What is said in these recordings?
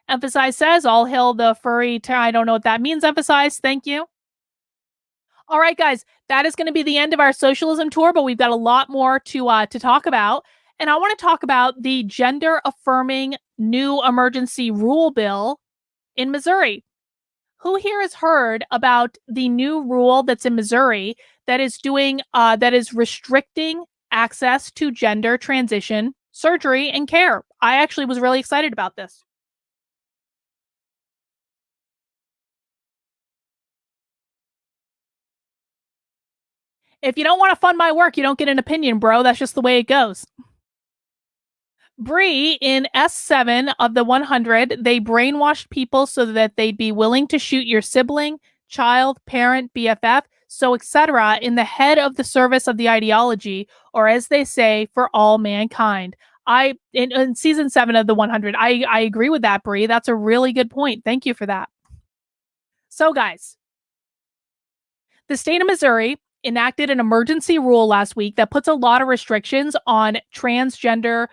Emphasize says, all hail the furry. I don't know what that means, emphasize. Thank you. All right, guys, that is going to be the end of our socialism tour, but we've got a lot more to talk about. And I want to talk about the gender affirming new emergency rule bill in Missouri. Who here has heard about the new rule that's in Missouri that is restricting access to gender transition surgery and care? I actually was really excited about this. If you don't want to fund my work, you don't get an opinion, bro. That's just the way it goes. Bree in S7 of the 100, they brainwashed people so that they'd be willing to shoot your sibling, child, parent, BFF, so etc. in the head of the service of the ideology, or as they say, for all mankind. In season 7 of the 100, I agree with that, Bree. That's a really good point. Thank you for that. So, guys, the state of Missouri enacted an emergency rule last week that puts a lot of restrictions on transgender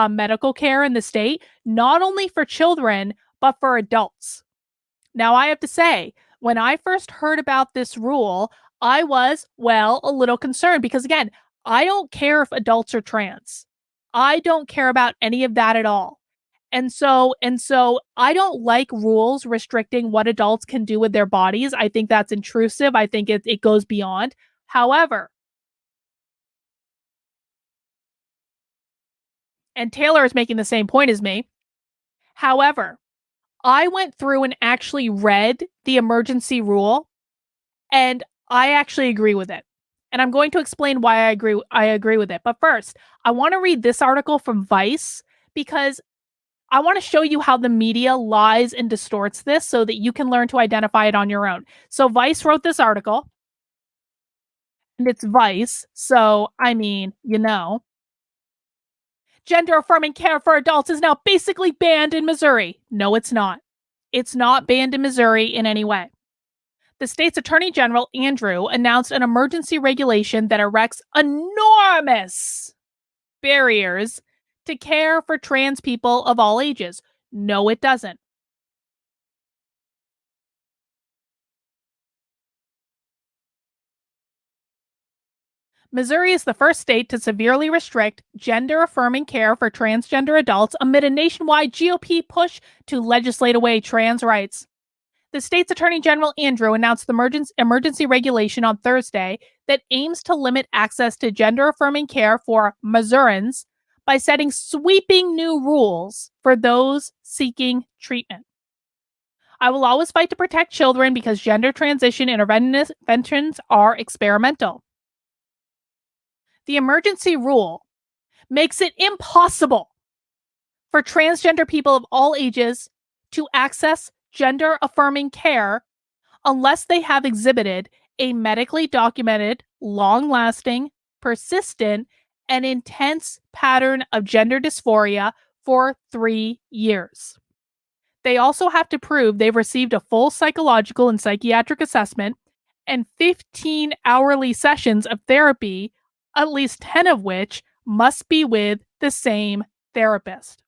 medical care in the state, not only for children, but for adults. Now, I have to say, when I first heard about this rule, I was, well, a little concerned because, again, I don't care if adults are trans. I don't care about any of that at all. And so I don't like rules restricting what adults can do with their bodies. I think that's intrusive. I think it goes beyond. However, and Taylor is making the same point as me. However, I went through and actually read the emergency rule and I actually agree with it. And I'm going to explain why I agree with it. But first, I want to read this article from Vice because I want to show you how the media lies and distorts this so that you can learn to identify it on your own. So Vice wrote this article, and it's Vice. So, I mean, gender affirming care for adults is now basically banned in Missouri. No, it's not. It's not banned in Missouri in any way. The state's attorney general, Andrew, announced an emergency regulation that erects enormous barriers to care for trans people of all ages. No, it doesn't. Missouri is the first state to severely restrict gender affirming care for transgender adults amid a nationwide GOP push to legislate away trans rights. The state's attorney general, Andrew, announced the emergency regulation on Thursday that aims to limit access to gender affirming care for Missourians by setting sweeping new rules for those seeking treatment. I will always fight to protect children because gender transition interventions are experimental. The emergency rule makes it impossible for transgender people of all ages to access gender affirming care unless they have exhibited a medically documented, long lasting, persistent, and intense pattern of gender dysphoria for 3 years. They also have to prove they've received a full psychological and psychiatric assessment and 15 hourly sessions of therapy, at least 10 of which must be with the same therapist.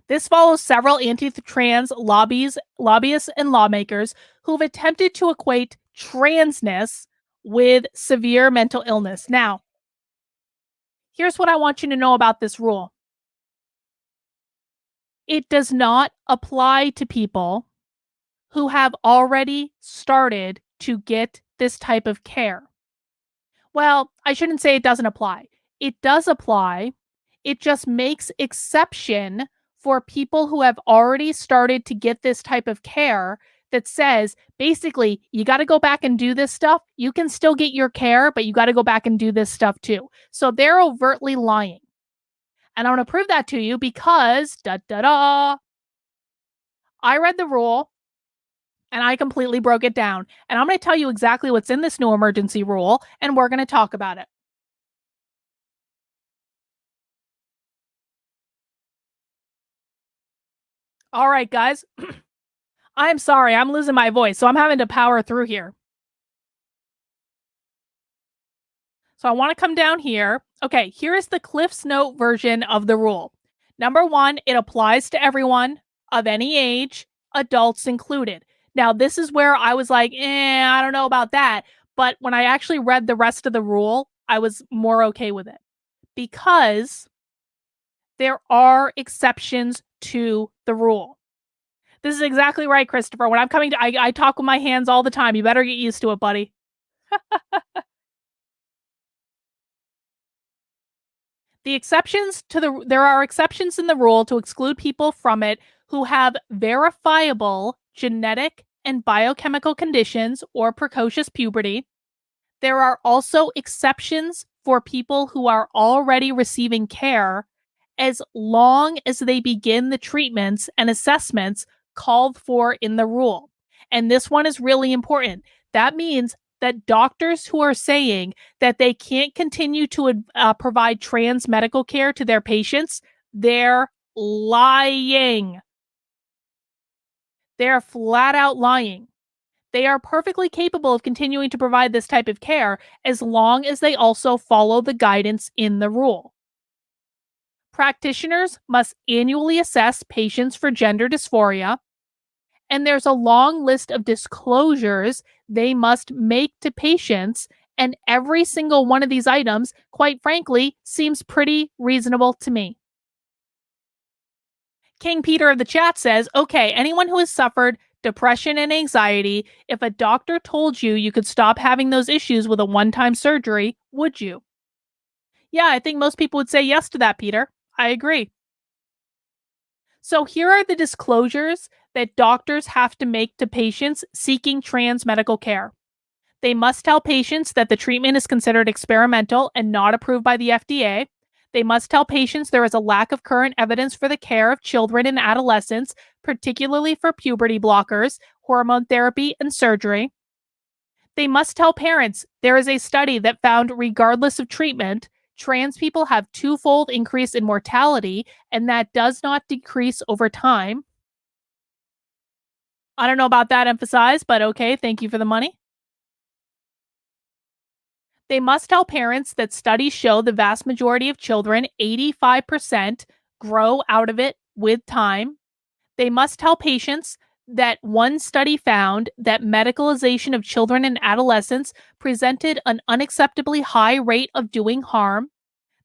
This follows several anti-trans lobbyists, and lawmakers who've attempted to equate transness with severe mental illness. Now, here's what I want you to know about this rule. It does not apply to people who have already started to get this type of care. Well, I shouldn't say it doesn't apply. It does apply. It just makes exception for people who have already started to get this type of care that says basically you got to go back and do this stuff. You can still get your care, but you got to go back and do this stuff too. So they're overtly lying. And I want to prove that to you because I read the rule and I completely broke it down. And I'm going to tell you exactly what's in this new emergency rule, and we're going to talk about it. All right, guys. I'm sorry, I'm losing my voice, so I'm having to power through here. So I want to come down here. Okay, here is the Cliff's Note version of the rule. Number one, it applies to everyone of any age, adults included. Now, this is where I was like, I don't know about that. But when I actually read the rest of the rule, I was more okay with it because there are exceptions to the rule. This is exactly right, Christopher. When I'm coming to, I talk with my hands all the time. You better get used to it, buddy. There are exceptions in the rule to exclude people from it who have verifiable genetic and biochemical conditions or precocious puberty. There are also exceptions for people who are already receiving care as long as they begin the treatments and assessments called for in the rule. And this one is really important. That means that doctors who are saying that they can't continue to provide trans medical care to their patients, they're lying. They're flat out lying. They are perfectly capable of continuing to provide this type of care as long as they also follow the guidance in the rule. Practitioners must annually assess patients for gender dysphoria, and there's a long list of disclosures they must make to patients. And every single one of these items, quite frankly, seems pretty reasonable to me. King Peter of the chat says, okay, anyone who has suffered depression and anxiety, if a doctor told you you could stop having those issues with a one-time surgery, would you? Yeah, I think most people would say yes to that, Peter. I agree. So here are the disclosures that doctors have to make to patients seeking trans medical care. They must tell patients that the treatment is considered experimental and not approved by the FDA. They must tell patients there is a lack of current evidence for the care of children and adolescents, particularly for puberty blockers, hormone therapy, and surgery. They must tell parents there is a study that found, regardless of treatment, trans people have twofold increase in mortality, and that does not decrease over time. I don't know about that emphasize, but okay, thank you for the money. They must tell parents that studies show the vast majority of children, 85%, grow out of it with time. They must tell patients that one study found that medicalization of children and adolescents presented an unacceptably high rate of doing harm.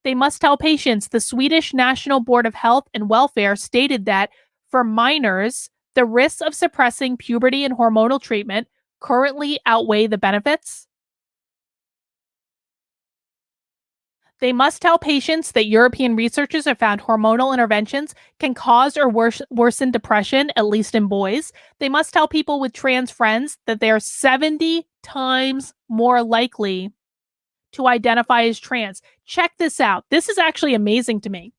They must tell patients the Swedish National Board of Health and Welfare stated that for minors, the risks of suppressing puberty and hormonal treatment currently outweigh the benefits. They must tell patients that European researchers have found hormonal interventions can cause or worsen depression, at least in boys. They must tell people with trans friends that they are 70 times more likely to identify as trans. Check this out. This is actually amazing to me.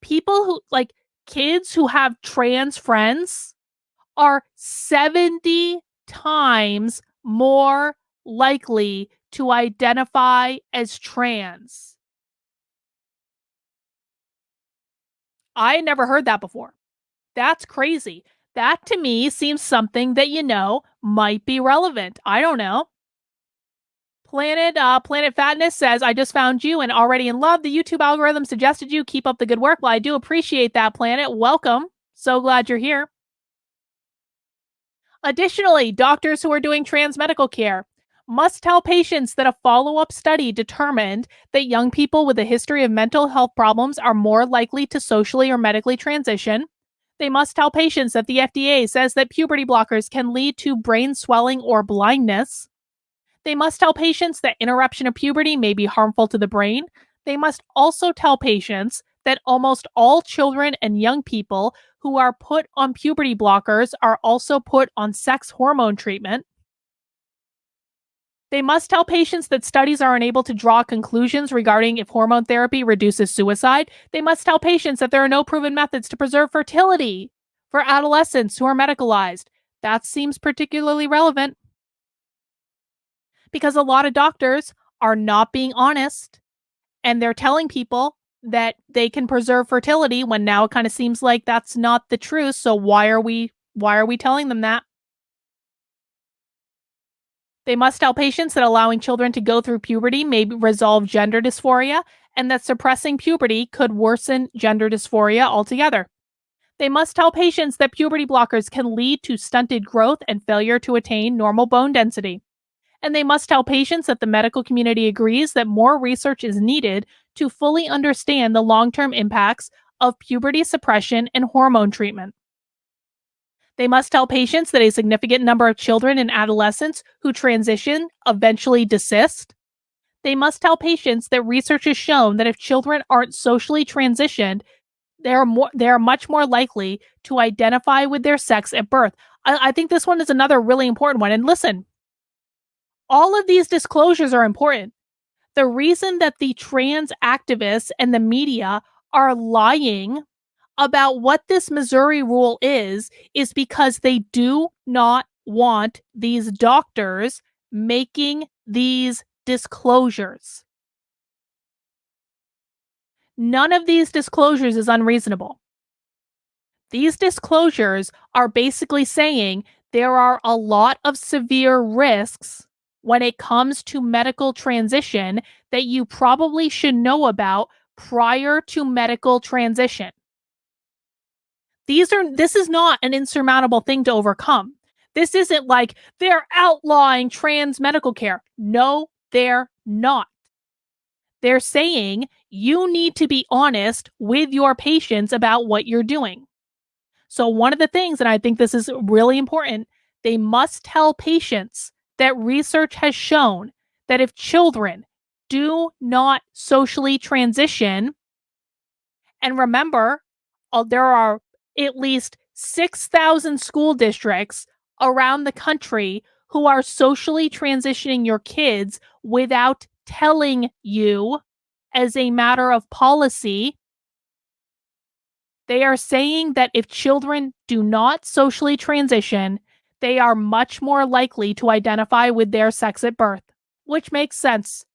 People who, like, kids who have trans friends are 70 times more likely to identify as trans. I never heard that before. That's crazy. That to me seems something that, might be relevant. I don't know. Planet Fatness says, I just found you and already in love. The YouTube algorithm suggested you. Keep up the good work. Well, I do appreciate that, Planet. Welcome. So glad you're here. Additionally, doctors who are doing trans medical care must tell patients that a follow-up study determined that young people with a history of mental health problems are more likely to socially or medically transition. They must tell patients that the FDA says that puberty blockers can lead to brain swelling or blindness. They must tell patients that interruption of puberty may be harmful to the brain. They must also tell patients that almost all children and young people who are put on puberty blockers are also put on sex hormone treatment. They must tell patients that studies are unable to draw conclusions regarding if hormone therapy reduces suicide. They must tell patients that there are no proven methods to preserve fertility for adolescents who are medicalized. That seems particularly relevant because a lot of doctors are not being honest and they're telling people that they can preserve fertility when now it kind of seems like that's not the truth. So why are we telling them that? They must tell patients that allowing children to go through puberty may resolve gender dysphoria, and that suppressing puberty could worsen gender dysphoria altogether. They must tell patients that puberty blockers can lead to stunted growth and failure to attain normal bone density. And they must tell patients that the medical community agrees that more research is needed to fully understand the long term impacts of puberty suppression and hormone treatment. They must tell patients that a significant number of children and adolescents who transition eventually desist. They must tell patients that research has shown that if children aren't socially transitioned, they are much more likely to identify with their sex at birth. I think this one is another really important one. And listen, all of these disclosures are important. The reason that the trans activists and the media are lying about what this Missouri rule is because they do not want these doctors making these disclosures. None of these disclosures is unreasonable. These disclosures are basically saying there are a lot of severe risks when it comes to medical transition that you probably should know about prior to medical transition. This is not an insurmountable thing to overcome. This isn't like they're outlawing trans medical care. No, they're not. They're saying you need to be honest with your patients about what you're doing. So, one of the things, and I think this is really important, they must tell patients that research has shown that if children do not socially transition, and remember, there are at least 6,000 school districts around the country who are socially transitioning your kids without telling you as a matter of policy. They are saying that if children do not socially transition, they are much more likely to identify with their sex at birth, which makes sense.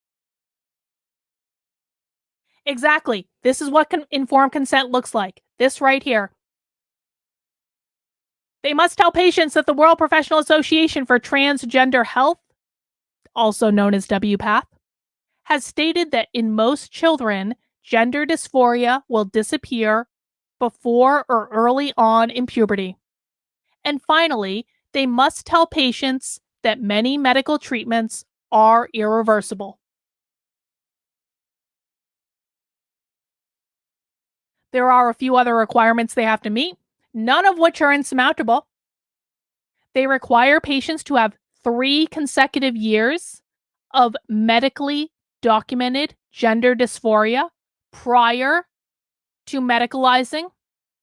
Exactly. This is what informed consent looks like. This right here. They must tell patients that the World Professional Association for Transgender Health, also known as WPATH, has stated that in most children, gender dysphoria will disappear before or early on in puberty. And finally, they must tell patients that many medical treatments are irreversible. There are a few other requirements they have to meet, none of which are insurmountable. They require patients to have 3 consecutive years of medically documented gender dysphoria prior to medicalizing.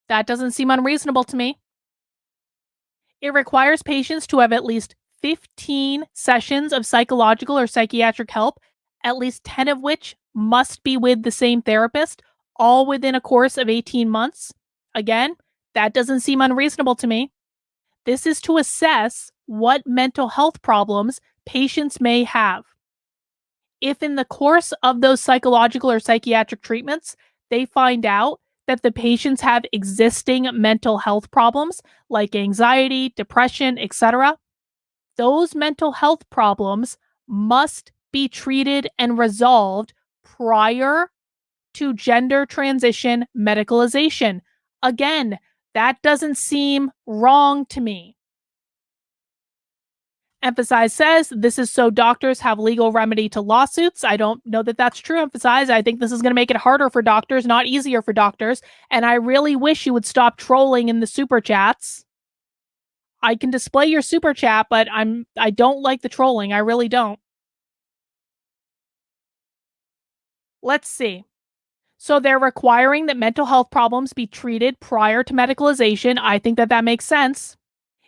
That doesn't seem unreasonable to me. It requires patients to have at least 15 sessions of psychological or psychiatric help, at least 10 of which must be with the same therapist, all within a course of 18 months. Again, that doesn't seem unreasonable to me. This is to assess what mental health problems patients may have. If in the course of those psychological or psychiatric treatments, they find out that the patients have existing mental health problems like anxiety, depression, etc., those mental health problems must be treated and resolved prior to gender transition medicalization. Again, that doesn't seem wrong to me. Emphasize says this is so doctors have legal remedy to lawsuits. I don't know that that's true, Emphasize. I think this is going to make it harder for doctors, not easier for doctors. And I really wish you would stop trolling in the super chats. I can display your super chat, but I don't like the trolling. I really don't. Let's see. So they're requiring that mental health problems be treated prior to medicalization. I think that makes sense.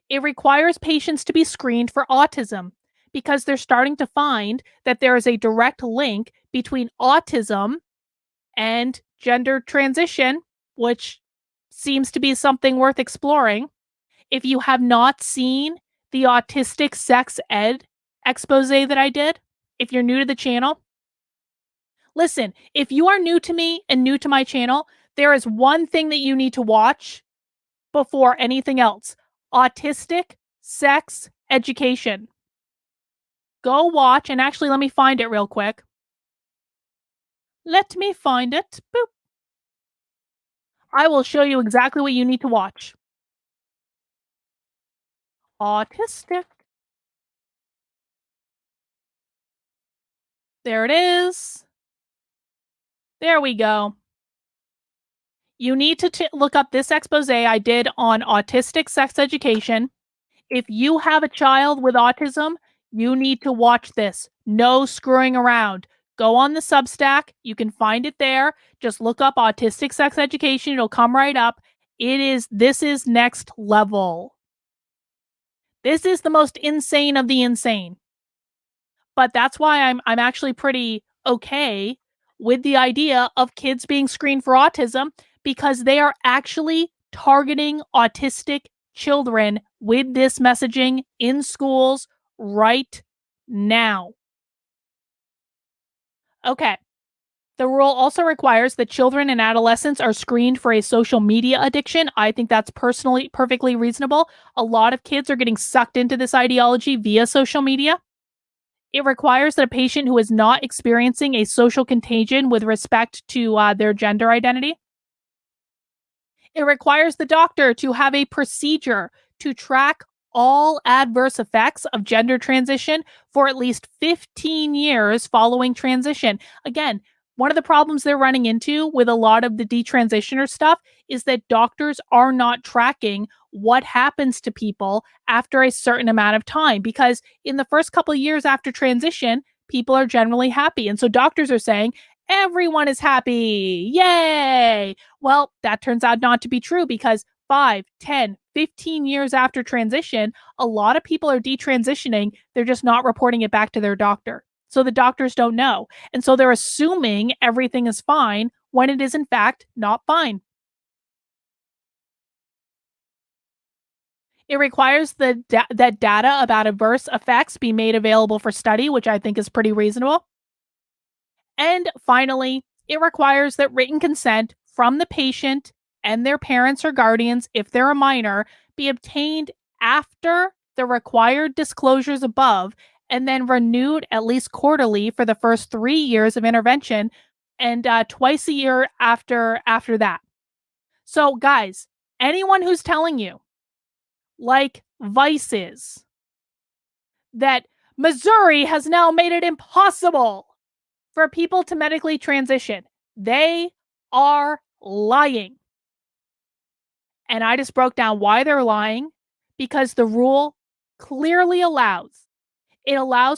It requires patients to be screened for autism because they're starting to find that there is a direct link between autism and gender transition, which seems to be something worth exploring. If you have not seen the autistic sex ed expose that I did, if you're new to the channel, listen, if you are new to me and new to my channel, there is one thing that you need to watch before anything else: autistic sex education. Go watch, and actually, let me find it real quick. Let me find it. Boop. I will show you exactly what you need to watch. Autistic. There it is. There we go. You need to look up this expose I did on autistic sex education. If you have a child with autism, you need to watch this. No screwing around. Go on the Substack. You can find it there. Just look up autistic sex education. It'll come right up. This is next level. This is the most insane of the insane. But that's why I'm actually pretty okay with the idea of kids being screened for autism, because they are actually targeting autistic children with this messaging in schools right now. Okay. The rule also requires that children and adolescents are screened for a social media addiction. I think that's personally perfectly reasonable. A lot of kids are getting sucked into this ideology via social media. It requires that a patient who is not experiencing a social contagion with respect to their gender identity. It requires the doctor to have a procedure to track all adverse effects of gender transition for at least 15 years following transition. Again, one of the problems they're running into with a lot of the detransitioner stuff is that doctors are not tracking what happens to people after a certain amount of time, because in the first couple of years after transition, people are generally happy. And so doctors are saying, everyone is happy. Yay. Well, that turns out not to be true, because 5, 10, 15 years after transition, a lot of people are detransitioning. They're just not reporting it back to their doctor. So the doctors don't know. And so they're assuming everything is fine when it is, in fact, not fine. It requires that data about adverse effects be made available for study, which I think is pretty reasonable. And finally, it requires that written consent from the patient and their parents or guardians, if they're a minor, be obtained after the required disclosures above, and then renewed at least quarterly for the first 3 years of intervention, and twice a year after that. So, guys, anyone who's telling you, like Vice is, that Missouri has now made it impossible for people to medically transition, they are lying. And I just broke down why they're lying, because the rule clearly allows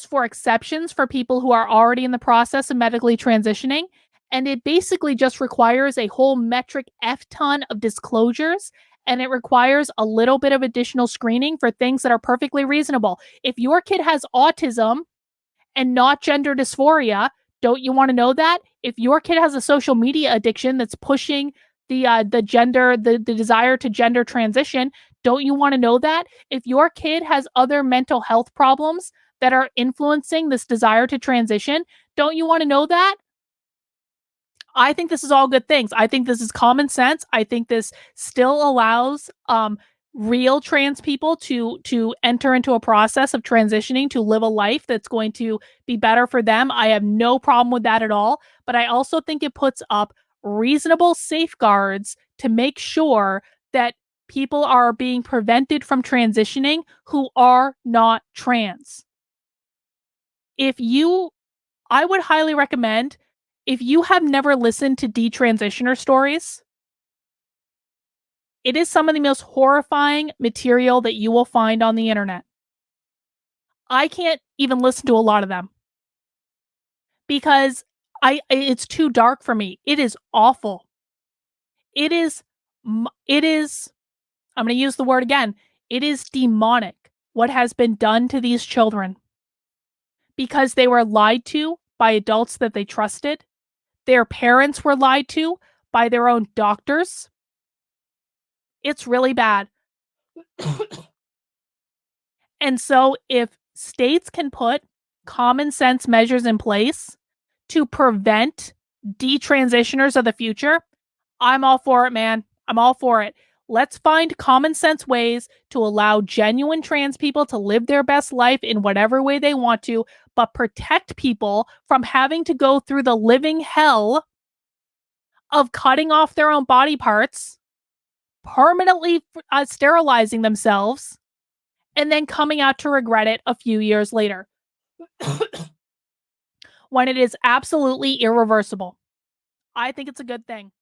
for exceptions for people who are already in the process of medically transitioning. And it basically just requires a whole metric F ton of disclosures. And it requires a little bit of additional screening for things that are perfectly reasonable. If your kid has autism and not gender dysphoria, don't you want to know that? If your kid has a social media addiction that's pushing the desire to gender transition, don't you want to know that? If your kid has other mental health problems that are influencing this desire to transition, don't you want to know that? I think this is all good things. I think this is common sense. I think this still allows real trans people to enter into a process of transitioning to live a life that's going to be better for them. I have no problem with that at all, but I also think it puts up reasonable safeguards to make sure that people are being prevented from transitioning who are not trans. If you I would highly recommend, if you have never listened to detransitioner stories, it is some of the most horrifying material that you will find on the internet. I can't even listen to a lot of them because it's too dark for me. It is awful. It is it is I'm going to use the word again. It is demonic what has been done to these children, because they were lied to by adults that they trusted. Their parents were lied to by their own doctors. It's really bad. And so, if states can put common sense measures in place to prevent detransitioners of the future, I'm all for it, man. I'm all for it. Let's find common sense ways to allow genuine trans people to live their best life in whatever way they want to, but protect people from having to go through the living hell of cutting off their own body parts, permanently sterilizing themselves, and then coming out to regret it a few years later when it is absolutely irreversible. I think it's a good thing.